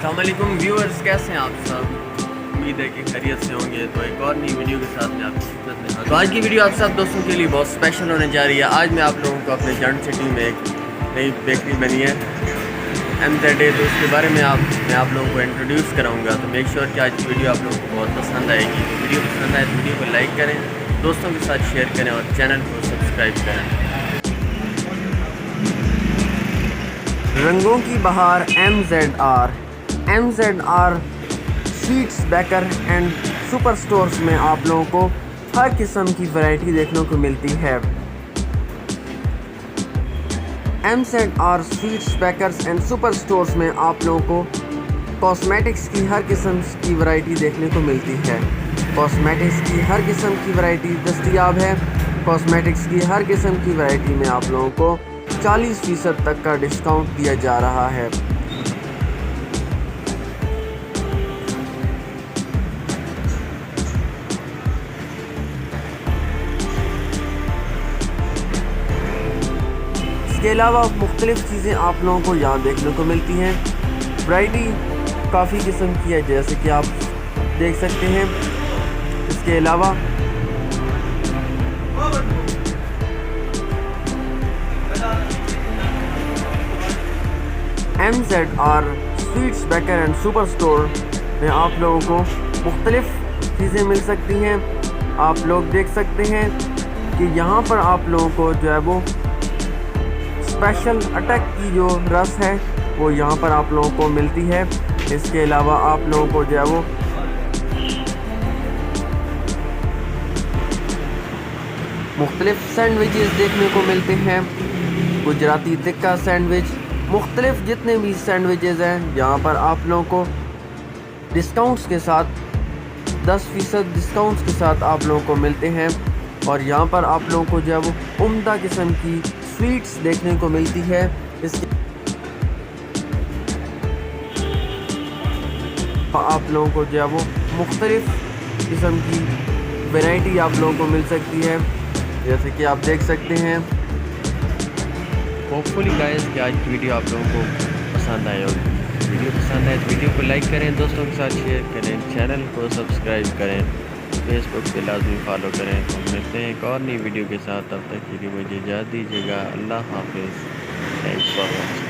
अस्सलामुअलैकुम व्यूअर्स, कैसे हैं आप सब? उम्मीद है कि खैरियत से होंगे। तो एक और नई वीडियो के साथ मैं आपकी खिदमत में हाजिर। तो आज की वीडियो आप सब दोस्तों के लिए बहुत स्पेशल होने जा रही है। आज मैं आप लोगों को अपने जॉइंट सिटी में एक नई बेकरी बनी है MZ, तो उसके बारे में मैं आप लोगों को इंट्रोड्यूस कराऊंगा। तो मेक श्योर कि आज की वीडियो आप लोगों को बहुत पसंद आएगी। तो वीडियो पसंद आए तो वीडियो को लाइक करें, दोस्तों के साथ शेयर करें और चैनल को सब्सक्राइब करें। रंगों की बहार MZR sweets baker and super stores में आप लोगों को हर किस्म की वैरायटी देखने को मिलती है। MZR sweets bakers and super stores में आप लोगों को कॉस्मेटिक्स की हर किस्म की वैरायटी देखने को मिलती है। कॉस्मेटिक्स की हर किस्म की वैरायटी दस्तयाब है। कॉस्मेटिक्स की हर किस्म की वैरायटी में आप लोगों को 40% तक का डिस्काउंट दिया जा रहा है। इसके अलावा मुख्तलिफ़ चीज़ें आप लोगों को यहाँ देखने को मिलती हैं। वैरायटी काफ़ी किस्म की है, जैसे कि आप देख सकते हैं। इसके अलावा MZR sweets baker and super store में आप लोगों को मुख्तलिफ़ चीज़ें मिल सकती हैं। आप लोग देख सकते हैं कि यहाँ पर आप लोगों को जो है वो स्पेशल अटक की जो रस है वो यहाँ पर आप लोगों को मिलती है। इसके अलावा आप लोगों को जो है वो मुख्तलिफ़ सैंडविचेस देखने को मिलते हैं। गुजराती टिक्का सैंडविच, मुख्तलिफ़ जितने भी सैंडविचेस हैं यहाँ पर आप लोगों को डिस्काउंट्स के साथ 10% डिस्काउंट्स के साथ आप लोगों को मिलते हैं। और यहाँ पर आप लोगों को जो है वो उम्दा किस्म की स्वीट्स देखने को मिलती है। इसके आप लोगों को जो है वो मुख्तलिफ़ किस्म की वैरायटी आप लोगों को मिल सकती है, जैसे कि आप देख सकते हैं। होपफुली गाइस कि आज की वीडियो आप लोगों को पसंद आए होगी। वीडियो पसंद आए तो वीडियो को लाइक करें, दोस्तों के साथ शेयर करें, चैनल को सब्सक्राइब करें, फेसबुक पे लाजमी फॉलो करें। तो मिलते हैं एक और नई वीडियो के साथ। तब तक के लिए मुझे इजाज़त दीजिएगा। अल्लाह हाफिज़। Thanks for watching.